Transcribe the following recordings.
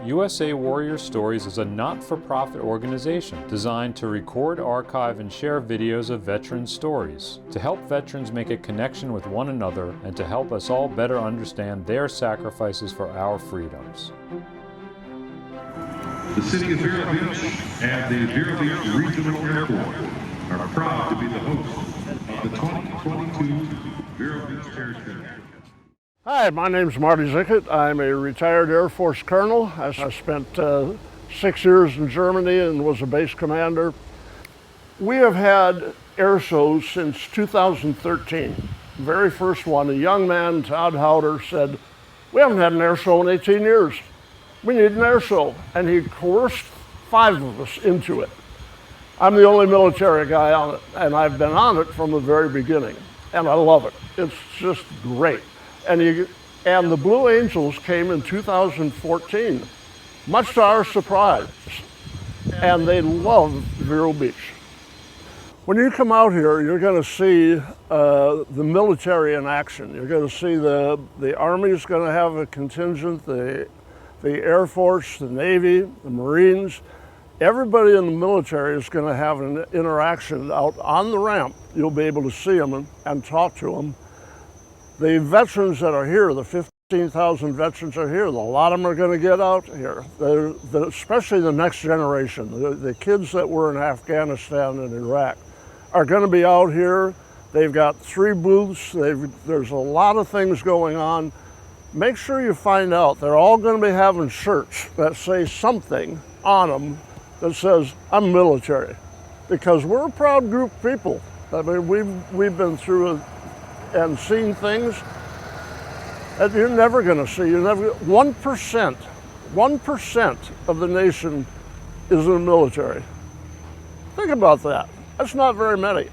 USA Warrior Stories is a not-for-profit organization designed to record, archive, and share videos of veterans' stories, to help veterans make a connection with one another and to help us all better understand their sacrifices for our freedoms. The city of Vero Beach and the Vero Beach Regional Airport are proud to be the host of the 2022 Vero Beach Air Show. Hi, my name's Marty Zickett. I'm a retired Air Force colonel. I spent 6 years in Germany and was a base commander. We have had air shows since 2013. The very first one, a young man, Todd Howder, said, "We haven't had an air show in 18 years. We need an air show." And he coerced 5 of us into it. I'm the only military guy on it, and I've been on it from the very beginning, and I love it. It's just great. And the Blue Angels came in 2014, much to our surprise, and they love Vero Beach. When you come out here, you're going to see the military in action. You're going to see the Army is going to have a contingent, the Air Force, the Navy, the Marines. Everybody in the military is going to have an interaction out on the ramp. You'll be able to see them and talk to them. The veterans that are here, the 15,000 veterans are here, a lot of them are going to get out here, especially the next generation. The kids that were in Afghanistan and Iraq are going to be out here. They've got 3 booths. There's a lot of things going on. Make sure you find out. They're all going to be having shirts that say something on them that says, "I'm military," because we're a proud group of people. I mean, we've been through and seen things that you're never going to see. 1% of the nation is in the military. Think about that. That's not very many.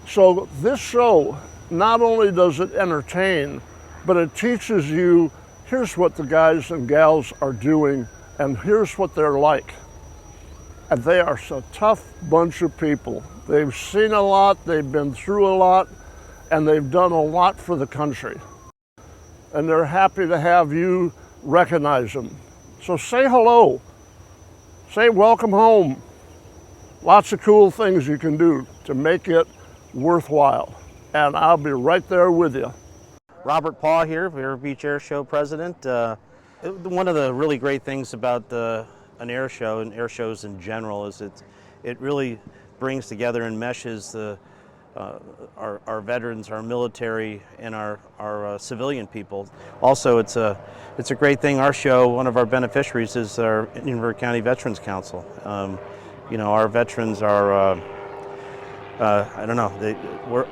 So this show, not only does it entertain, but it teaches you, here's what the guys and gals are doing, and here's what they're like. And they are a tough bunch of people. They've seen a lot, they've been through a lot, and they've done a lot for the country. And they're happy to have you recognize them. So say hello, say welcome home. Lots of cool things you can do to make it worthwhile. And I'll be right there with you. Robert Paw here, Vero Beach Air Show president. One of the really great things about an air show and air shows in general is it really brings together and meshes our veterans, our military, and our civilian people. Also, it's a great thing. Our show, one of our beneficiaries is our Inver County Veterans Council. Our veterans are, I don't know,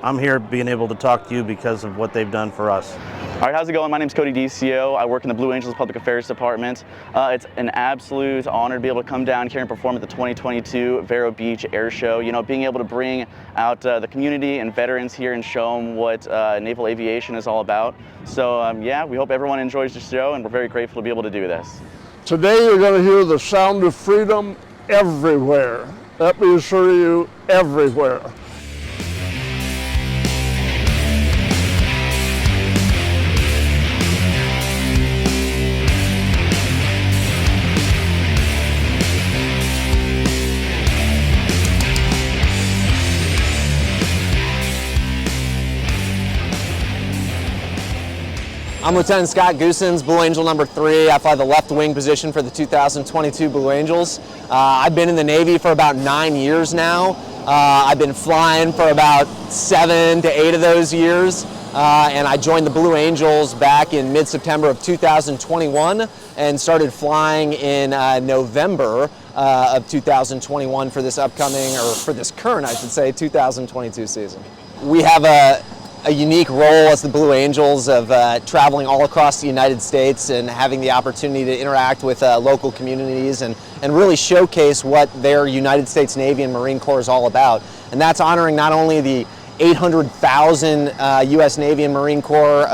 I'm here being able to talk to you because of what they've done for us. All right, how's it going? My name's Cody DCO. I work in the Blue Angels Public Affairs Department. It's an absolute honor to be able to come down here and perform at the 2022 Vero Beach Air Show. You know, being able to bring out the community and veterans here and show them what naval aviation is all about. So yeah, we hope everyone enjoys the show, and we're very grateful to be able to do this. Today you're going to hear the sound of freedom everywhere. Let me assure you, everywhere. I'm Lieutenant Scott Goosens, Blue Angel number 3. I fly the left wing position for the 2022 Blue Angels. I've been in the Navy for about 9 years now. I've been flying for about 7 to 8 of those years. And I joined the Blue Angels back in mid-September of 2021 and started flying in November of 2021 for this upcoming, or for this current, I should say, 2022 season. We have a unique role as the Blue Angels of traveling all across the United States and having the opportunity to interact with local communities and really showcase what their United States Navy and Marine Corps is all about. And that's honoring not only the 800,000 U.S. Navy and Marine Corps,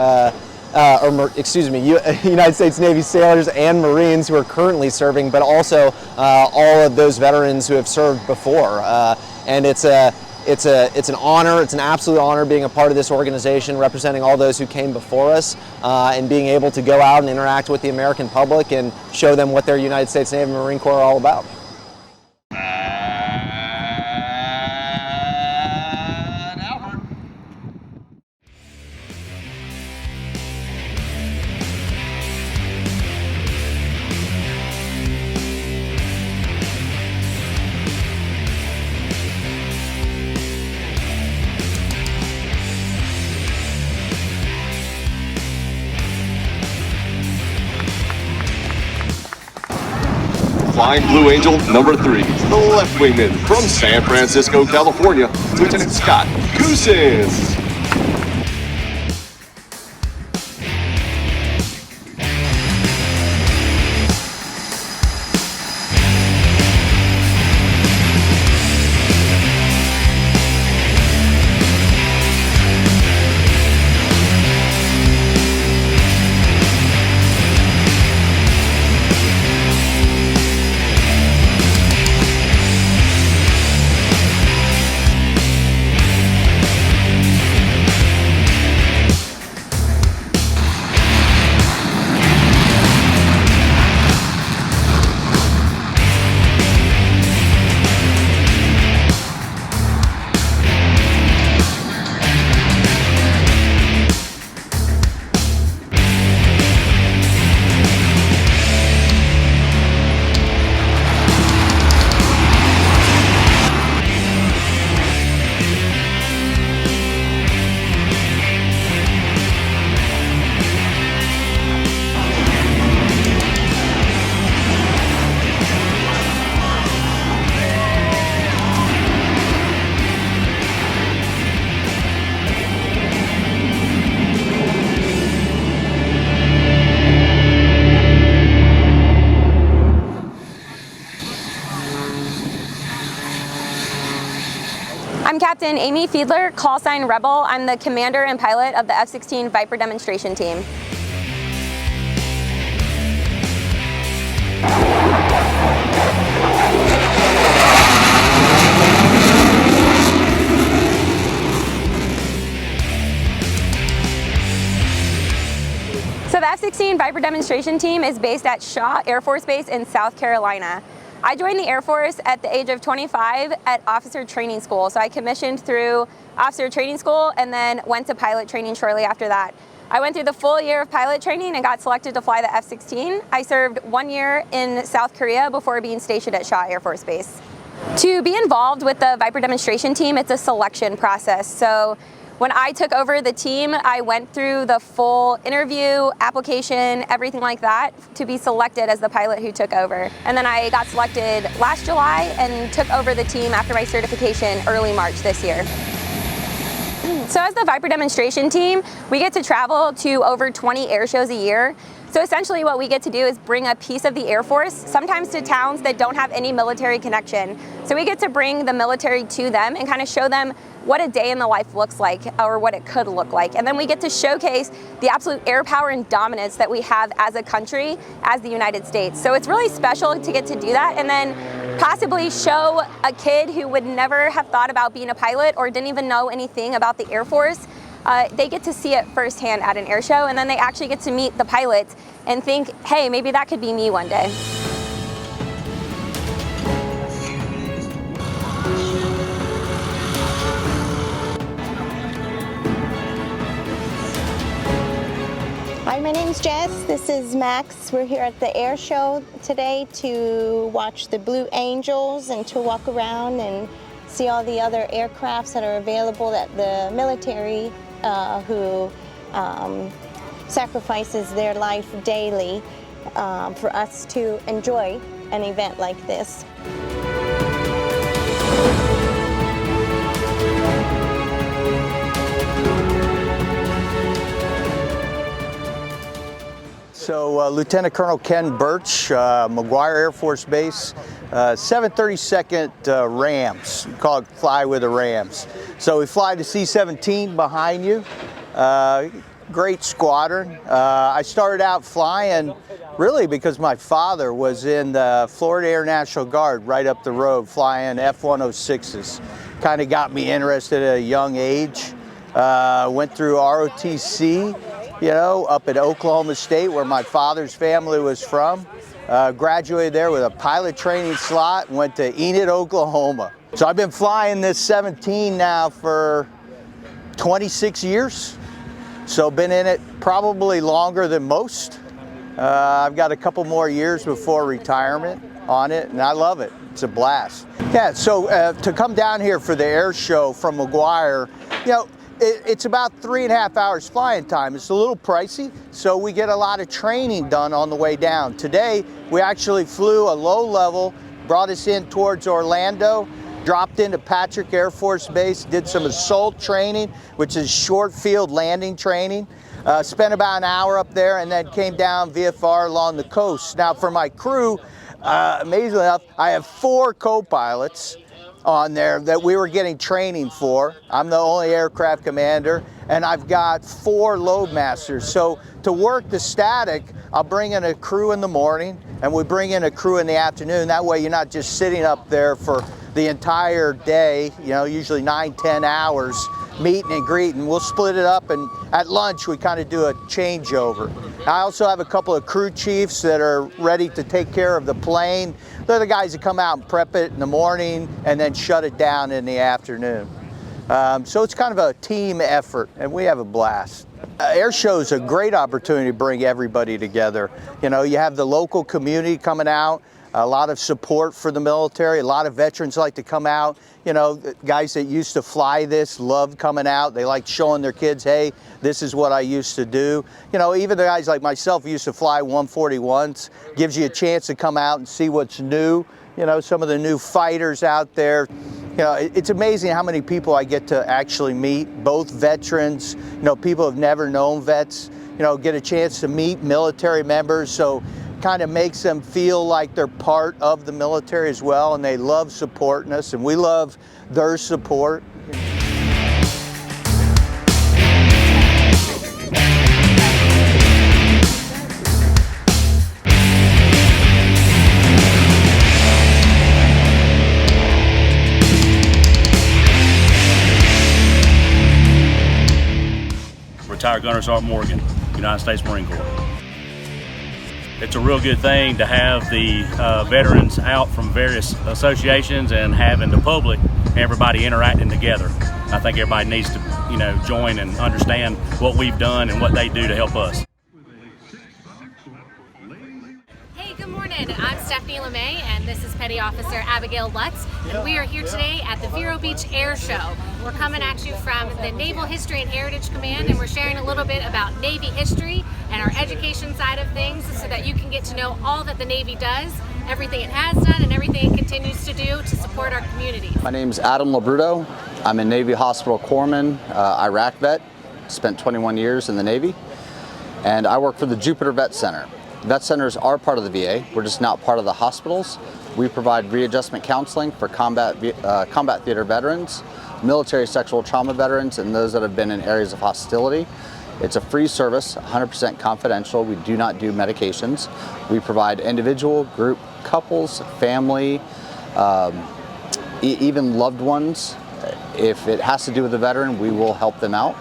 United States Navy sailors and Marines who are currently serving, but also all of those veterans who have served before. And it's It's an honor, it's an absolute honor being a part of this organization, representing all those who came before us, and being able to go out and interact with the American public and show them what their United States Navy and Marine Corps are all about. Flying Blue Angel number 3, the left wingman from San Francisco, California, Lieutenant Scott Goosens. I'm Captain Amy Fiedler, call sign Rebel. I'm the commander and pilot of the F-16 Viper demonstration team. So the F-16 Viper demonstration team is based at Shaw Air Force Base in South Carolina. I joined the Air Force at the age of 25 at officer training school. So I commissioned through officer training school and then went to pilot training shortly after that. I went through the full year of pilot training and got selected to fly the F-16. I served 1 year in South Korea before being stationed at Shaw Air Force Base. To be involved with the Viper demonstration team, it's a selection process. So when I took over the team, I went through the full interview, application, everything like that to be selected as the pilot who took over. And then I got selected last July and took over the team after my certification early March this year. So as the Viper demonstration team, we get to travel to over 20 air shows a year. So essentially what we get to do is bring a piece of the Air Force, sometimes to towns that don't have any military connection. So we get to bring the military to them and kind of show them what a day in the life looks like or what it could look like. And then we get to showcase the absolute air power and dominance that we have as a country, as the United States. So it's really special to get to do that and then possibly show a kid who would never have thought about being a pilot or didn't even know anything about the Air Force. They get to see it firsthand at an air show, and then they actually get to meet the pilots and think, hey, maybe that could be me one day. Hi, my name's Jess. This is Max. We're here at the air show today to watch the Blue Angels and to walk around and see all the other aircrafts that are available that the military who sacrifices their life daily for us to enjoy an event like this. So Lieutenant Colonel Ken Birch, McGuire Air Force Base, 732nd Rams, we call it Fly with the Rams. So we fly the C-17 behind you, great squadron. I started out flying really because my father was in the Florida Air National Guard right up the road flying F-106s. kind of got me interested at a young age. Went through ROTC, you know, up at Oklahoma State where my father's family was from. Graduated there with a pilot training slot and went to Enid, Oklahoma. So I've been flying this 17 now for 26 years. So been in it probably longer than most. I've got a couple more years before retirement on it, and I love it. It's a blast. Yeah, so to come down here for the air show from McGuire, you know, it's about 3.5 hours flying time. It's a little pricey, so we get a lot of training done on the way down. Today, we actually flew a low level, brought us in towards Orlando, dropped into Patrick Air Force Base, did some assault training, which is short field landing training. Spent about an hour up there and then came down VFR along the coast. Now for my crew, amazingly enough, I have 4 co-pilots on there that we were getting training for. I'm the only aircraft commander, and I've got 4 load masters. So to work the static, I'll bring in a crew in the morning and we bring in a crew in the afternoon. That way you're not just sitting up there for the entire day, you know, usually 9-10 hours meeting and greeting. We'll split it up, and at lunch we kind of do a changeover. I also have a couple of crew chiefs that are ready to take care of the plane. They're the guys that come out and prep it in the morning and then shut it down in the afternoon. So it's kind of a team effort, and we have a blast. Air show is a great opportunity to bring everybody together. You know, you have the local community coming out, a lot of support for the military. A lot of veterans like to come out. You know, guys that used to fly this love coming out. They like showing their kids, hey, this is what I used to do. You know, even the guys like myself who used to fly 141s, gives you a chance to come out and see what's new. You know, some of the new fighters out there. You know, it's amazing how many people I get to actually meet, both veterans, you know, people who've never known vets, you know, get a chance to meet military members. So kind of makes them feel like they're part of the military as well, and they love supporting us, and we love their support. Retired Gunner Sergeant Morgan, United States Marine Corps. It's a real good thing to have the veterans out from various associations and having the public, everybody interacting together. I think everybody needs to, you know, join and understand what we've done and what they do to help us. Hey, good morning. I'm Stephanie LeMay, and this is Petty Officer Abigail Lutz, and we are here today at the Vero Beach Air Show. We're coming at you from the Naval History and Heritage Command, and we're sharing a little bit about Navy history and our education side of things so that you can get to know all that the Navy does, everything it has done, and everything it continues to do to support our communities. My name's Adam Labruto. I'm a Navy Hospital Corpsman, Iraq vet, spent 21 years in the Navy, and I work for the Jupiter Vet Center. Vet centers are part of the VA. We're just not part of the hospitals. We provide readjustment counseling for combat theater veterans, military sexual trauma veterans, and those that have been in areas of hostility. It's a free service, 100% confidential. We do not do medications. We provide individual, group, couples, family, even loved ones. If it has to do with a veteran, we will help them out.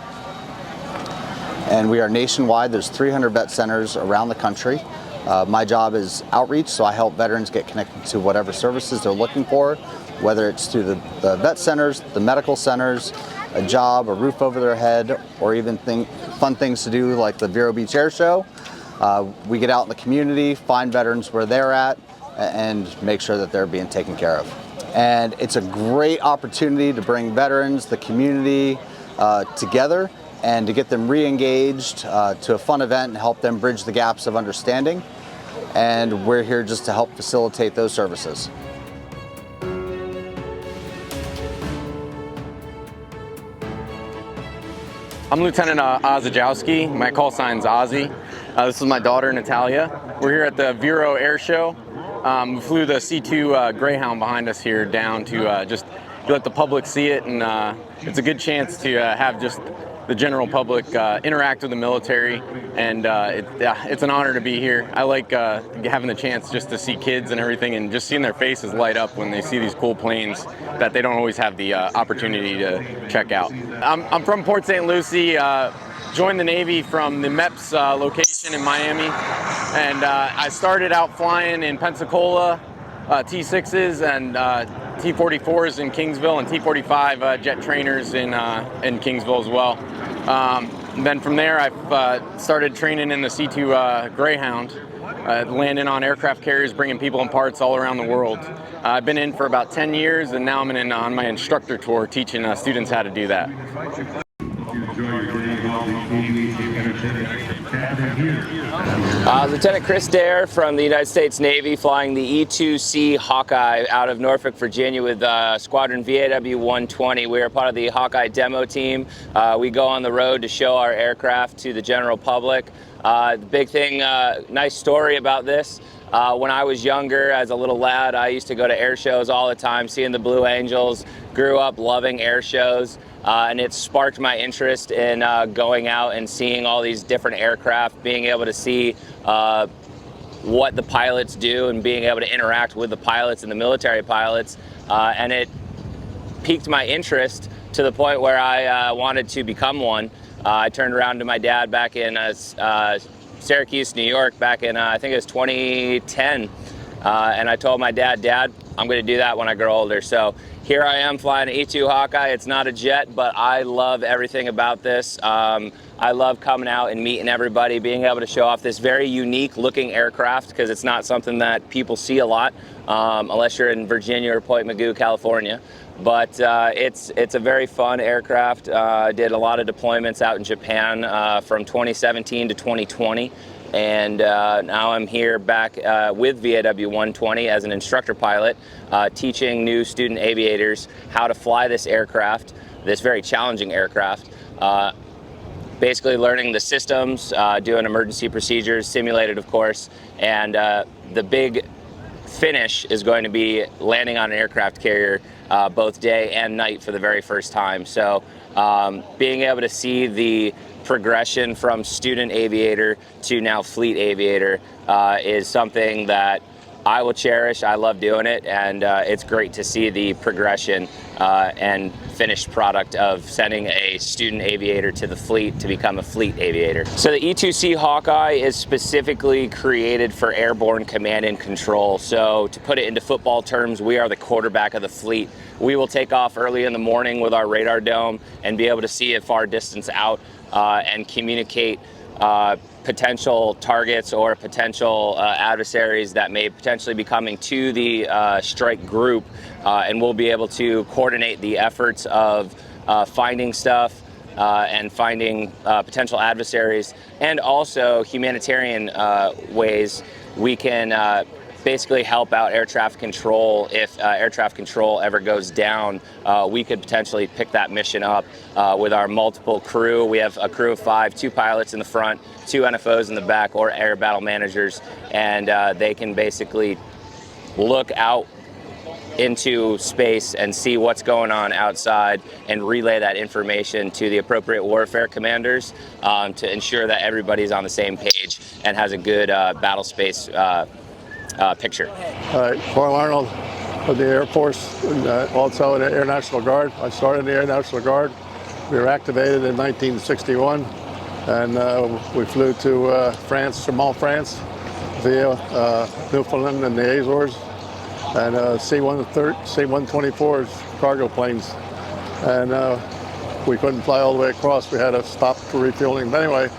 And we are nationwide. There's 300 vet centers around the country. My job is outreach, so I help veterans get connected to whatever services they're looking for, whether it's through the vet centers, the medical centers, a job, a roof over their head, or even fun things to do like the Vero Beach Air Show. We get out in the community, find veterans where they're at, and make sure that they're being taken care of. And it's a great opportunity to bring veterans, the community together, and to get them re-engaged to a fun event and help them bridge the gaps of understanding. And we're here just to help facilitate those services. I'm Lieutenant Ozajowski. My call sign's Ozzy. This is my daughter, Natalia. We're here at the Vero Air Show. We flew the C2 Greyhound behind us here down to just let the public see it, and it's a good chance to have just the general public interact with the military, and it's an honor to be here. I like having the chance just to see kids and everything, and just seeing their faces light up when they see these cool planes that they don't always have the opportunity to check out. I'm from Port St. Lucie. Joined the Navy from the MEPS location in Miami, and I started out flying in Pensacola, T6s and T-44s in Kingsville, and T-45 jet trainers in Kingsville as well. Then from there, I started training in the C2 Greyhound, landing on aircraft carriers, bringing people and parts all around the world. I've been in for about 10 years, and now I'm on my instructor tour teaching students how to do that. Lieutenant Chris Dare from the United States Navy, flying the E-2C Hawkeye out of Norfolk, Virginia with Squadron VAW 120. We are part of the Hawkeye demo team. We go on the road to show our aircraft to the general public. The big thing, nice story about this. When I was younger, as a little lad, I used to go to air shows all the time, seeing the Blue Angels. Grew up loving air shows, and it sparked my interest in going out and seeing all these different aircraft, being able to see what the pilots do and being able to interact with the pilots and the military pilots. And it piqued my interest to the point where I wanted to become one. I turned around to my dad back in Syracuse, New York, back in I think it was 2010, and I told my dad, "Dad, I'm going to do that when I grow older." So here I am flying an E-2 Hawkeye. It's not a jet, but I love everything about this. I love coming out and meeting everybody, being able to show off this very unique looking aircraft, because it's not something that people see a lot, unless you're in Virginia or Point Mugu, California. But it's a very fun aircraft. I did a lot of deployments out in Japan from 2017 to 2020. And now I'm here back with VAW 120 as an instructor pilot, teaching new student aviators how to fly this aircraft, this very challenging aircraft. Basically learning the systems, doing emergency procedures, simulated of course, and the big finish is going to be landing on an aircraft carrier both day and night for the very first time. So being able to see the progression from student aviator to now fleet aviator is something that I will cherish. I love doing it, and it's great to see the progression and finished product of sending a student aviator to the fleet to become a fleet aviator. So the E-2C Hawkeye is specifically created for airborne command and control. So to put it into football terms, we are the quarterback of the fleet. We will take off early in the morning with our radar dome and be able to see a far distance out and communicate potential targets or potential adversaries that may potentially be coming to the strike group, and we'll be able to coordinate the efforts of finding stuff and finding potential adversaries, and also humanitarian ways we can basically help out air traffic control. If air traffic control ever goes down, we could potentially pick that mission up with our multiple crew. We have a crew of 5, 2 pilots in the front, 2 NFOs in the back, or air battle managers, and they can basically look out into space and see what's going on outside and relay that information to the appropriate warfare commanders to ensure that everybody's on the same page and has a good battle space picture. Carl Arnold of the Air Force, and also in the Air National Guard. I started in the Air National Guard. We were activated in 1961, and we flew to France, Chaumont, France, via Newfoundland and the Azores, and C-124s, cargo planes. And we couldn't fly all the way across. We had to stop for refueling. But anyway,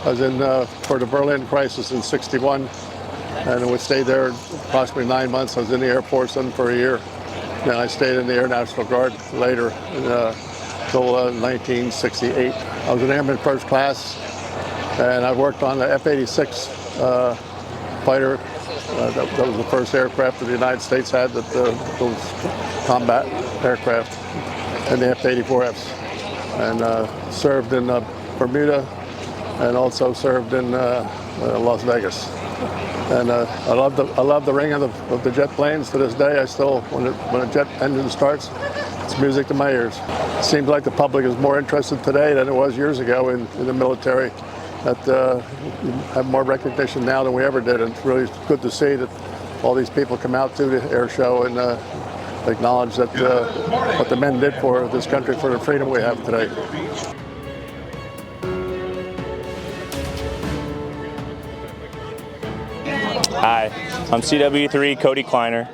I was in for the Berlin crisis in '61. And we stayed there approximately 9 months. I was in the Air Force then for a year. Then I stayed in the Air National Guard later until 1968. I was an airman first class, and I worked on the F-86 fighter. That was the first aircraft that the United States had, those combat aircraft, and the F-84Fs. And served in Bermuda and also served in Las Vegas. And I love the ring of the jet planes to this day. I still, when a jet engine starts, it's music to my ears. It seems like the public is more interested today than it was years ago in the military. That have more recognition now than we ever did, and it's really good to see that all these people come out to the air show and acknowledge that what the men did for this country, for the freedom we have today. Hi, I'm CW3 Cody Kleiner.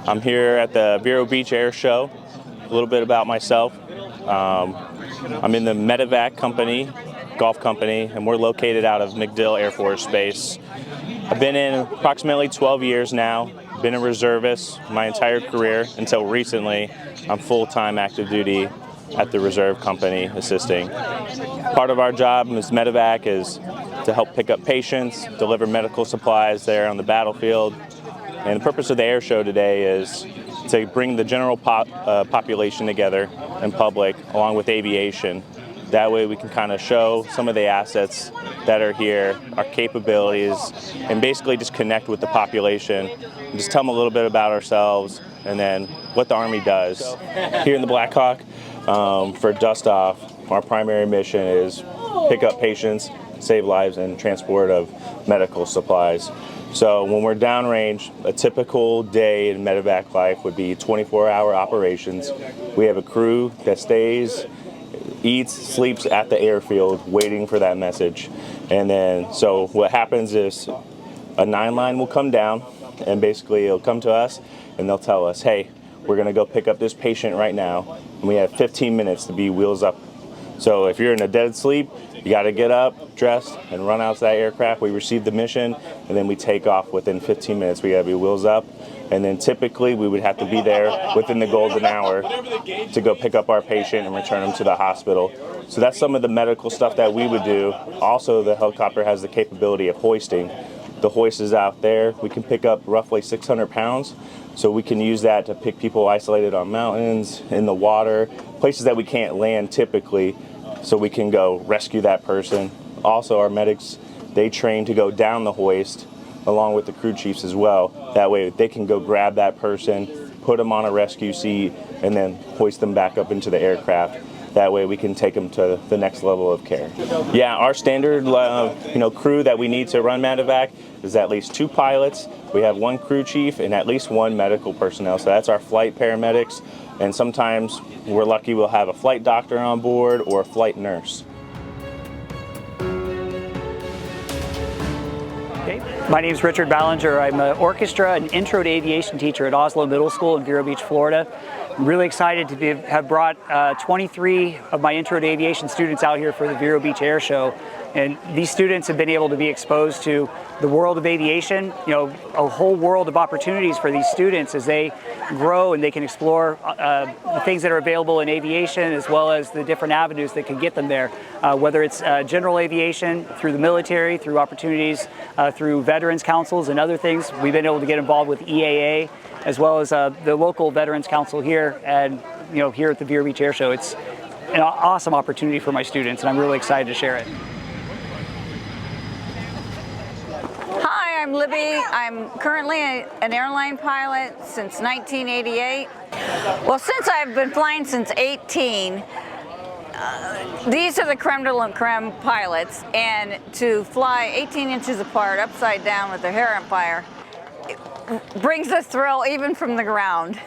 I'm here at the Vero Beach Air Show. A little bit about myself. I'm in the medevac company, golf company, and we're located out of MacDill Air Force Base. I've been in approximately 12 years now. Been a reservist my entire career until recently. I'm full-time active duty at the reserve company assisting. Part of our job as medevac is to help pick up patients, deliver medical supplies there on the battlefield. And the purpose of the air show today is to bring the general population together in public along with aviation. That way we can kind of show some of the assets that are here, our capabilities, and basically just connect with the population and just tell them a little bit about ourselves and then what the Army does. Here in the Black Hawk, for Dust Off, our primary mission is pick up patients, save lives, and transport of medical supplies. So when we're downrange, a typical day in medevac life would be 24-hour operations. We have a crew that stays, eats, sleeps at the airfield waiting for that message. And then, so what happens is a 9-line will come down, and basically it'll come to us and they'll tell us, hey, we're gonna go pick up this patient right now, and we have 15 minutes to be wheels up. So if you're in a dead sleep, you gotta get up, dress, and run out to that aircraft. We receive the mission, and then we take off within 15 minutes. We gotta be wheels up. And then typically we would have to be there within the golden hour to go pick up our patient and return them to the hospital. So that's some of the medical stuff that we would do. Also, the helicopter has the capability of hoisting. The hoist is out there. We can pick up roughly 600 pounds. So we can use that to pick people isolated on mountains, in the water, places that we can't land typically, so we can go rescue that person. Also, our medics, they train to go down the hoist along with the crew chiefs as well. That way they can go grab that person, put them on a rescue seat, and then hoist them back up into the aircraft. That way we can take them to the next level of care. Yeah, our standard crew that we need to run medevac is at least 2 pilots. We have 1 crew chief and at least 1 medical personnel. So that's our flight paramedics. And sometimes we're lucky we'll have a flight doctor on board or a flight nurse. My name is Richard Ballinger. I'm an orchestra and intro to aviation teacher at Oslo Middle School in Vero Beach, Florida. I'm really excited to have brought 23 of my intro to aviation students out here for the Vero Beach Air Show. And these students have been able to be exposed to the world of aviation, a whole world of opportunities for these students as they grow and they can explore the things that are available in aviation, as well as the different avenues that can get them there, whether it's general aviation, through the military, through opportunities, through veterans councils and other things. We've been able to get involved with EAA, as well as the local Veterans Council here, and here at the Vero Beach Air Show. It's an awesome opportunity for my students, and I'm really excited to share it. Hi, I'm Libby. I'm currently an airline pilot since 1988. Well, since I've been flying since 18, these are the creme de la creme pilots, and to fly 18 inches apart, upside down with their hair on fire, it brings a thrill even from the ground.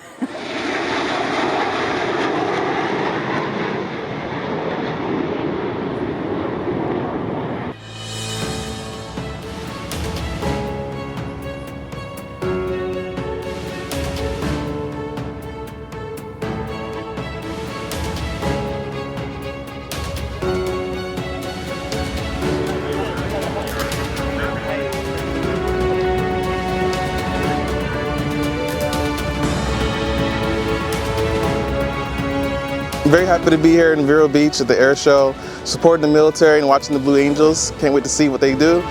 I'm very happy to be here in Vero Beach at the air show, supporting the military and watching the Blue Angels. Can't wait to see what they do.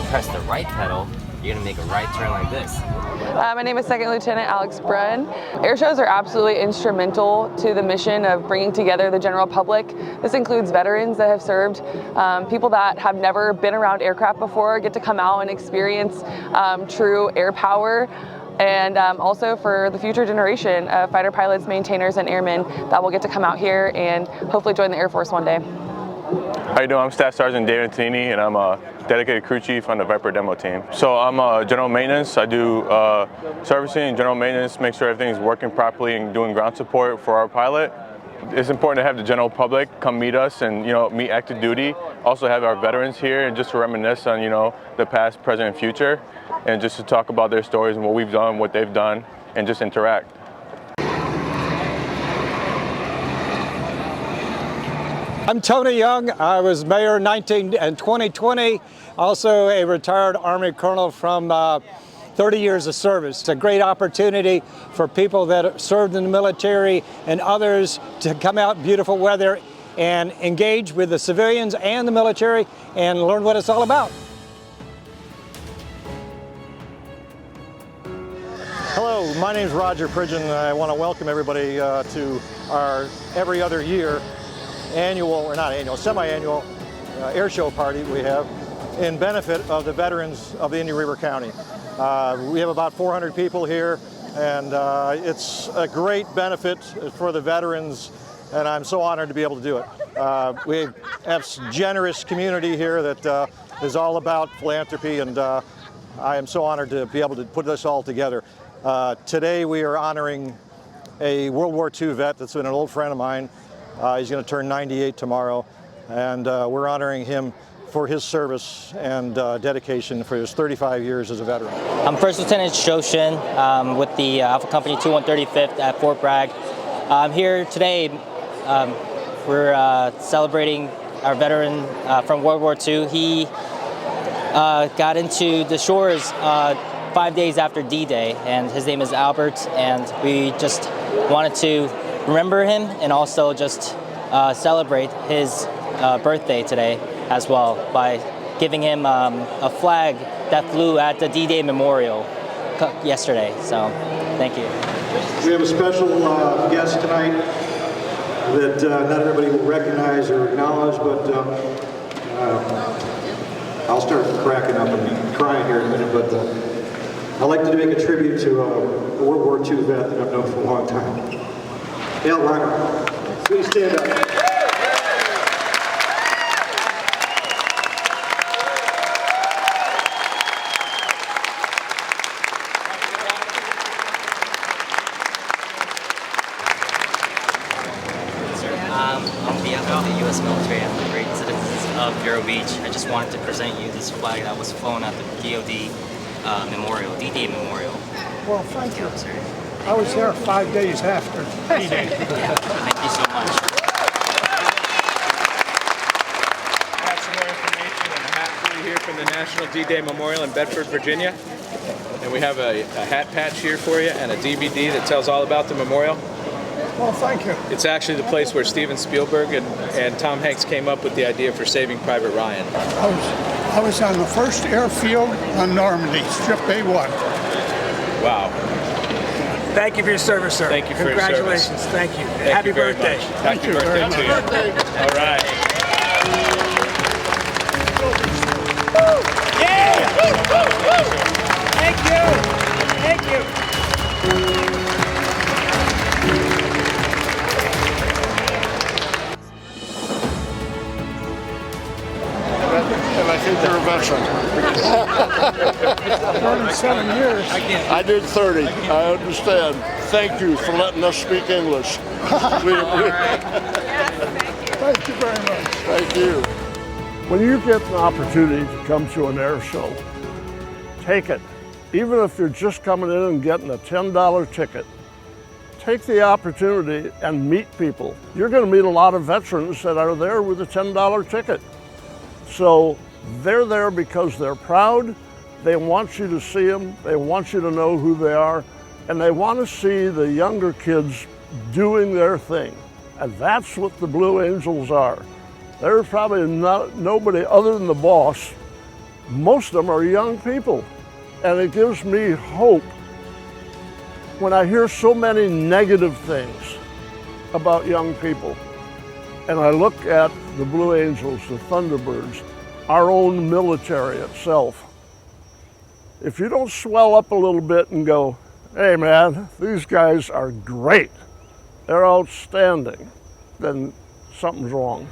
press the right pedal, you're gonna make a right turn like this. My name is Second Lieutenant Alex Brunn. Air shows are absolutely instrumental to the mission of bringing together the general public. This includes veterans that have served, people that have never been around aircraft before get to come out and experience true air power, and also for the future generation of fighter pilots, maintainers, and airmen that will get to come out here and hopefully join the Air Force one day. How you doing? I'm Staff Sergeant David Tini, and I'm a dedicated crew chief on the Viper demo team. So I'm general maintenance. I do servicing, general maintenance, make sure everything's working properly, and doing ground support for our pilot. It's important to have the general public come meet us and meet active duty. Also have our veterans here, and just to reminisce on the past, present, and future, and just to talk about their stories and what we've done, what they've done, and just interact. I'm Tony Young. I was mayor in 2020, also a retired Army colonel from 30 years of service. It's a great opportunity for people that served in the military and others to come out in beautiful weather and engage with the civilians and the military and learn what it's all about. Hello, my name is Roger Pridgeon, and I want to welcome everybody to our every other year semi-annual air show party we have in benefit of the veterans of Indian River County. We have about 400 people here, and it's a great benefit for the veterans, and I'm so honored to be able to do it. We have a generous community here that is all about philanthropy, and I am so honored to be able to put this all together. Today we are honoring a World War II vet that's been an old friend of mine. He's going to turn 98 tomorrow, and we're honoring him for his service and dedication for his 35 years as a veteran. I'm First Lieutenant Shoshin with the Alpha Company 2135th at Fort Bragg. I'm here today. We're celebrating our veteran from World War II. He got into the shores 5 days after D-Day, and his name is Albert, and we just wanted to remember him and also just celebrate his birthday today as well by giving him a flag that flew at the D-Day Memorial yesterday. So, thank you. We have a special guest tonight that not everybody will recognize or acknowledge, but I'll start cracking up and crying here in a minute, but I'd like to make a tribute to a World War II vet that I've known for a long time. Al Rocker, please stand up. On behalf of the U.S. military and the great citizens of Vero Beach, I just wanted to present you this flag that was flown at the DoD Memorial, D-Day Memorial. Well, thank you. I was there 5 days after D-Day. Yeah, thank you so much. I have some more information and a hat for you here from the National D-Day Memorial in Bedford, Virginia. And we have a hat patch here for you and a DVD that tells all about the memorial. Well, thank you. It's actually the place where Steven Spielberg and Tom Hanks came up with the idea for Saving Private Ryan. I was on the first airfield on Normandy, Strip A1. Wow. Thank you for your service, sir. Thank you for your service. Congratulations. Thank you. Thank Happy you very birthday. much. Happy birthday to you. All right. Yeah! Thank you. Thank you. And I think they're a veteran. 37 years. I did 30. I understand. Thank you for letting us speak English. Thank you very much. Thank you. When you get an opportunity to come to an air show, take it. Even if you're just coming in and getting a $10 ticket, take the opportunity and meet people. You're going to meet a lot of veterans that are there with a $10 ticket. So they're there because they're proud, they want you to see them, they want you to know who they are, and they want to see the younger kids doing their thing. And that's what the Blue Angels are. There's probably nobody other than the boss most of them are young people. And it gives me hope when I hear so many negative things about young people. And I look at the Blue Angels, the Thunderbirds, our own military itself. If you don't swell up a little bit and go, hey man, these guys are great, they're outstanding, then something's wrong.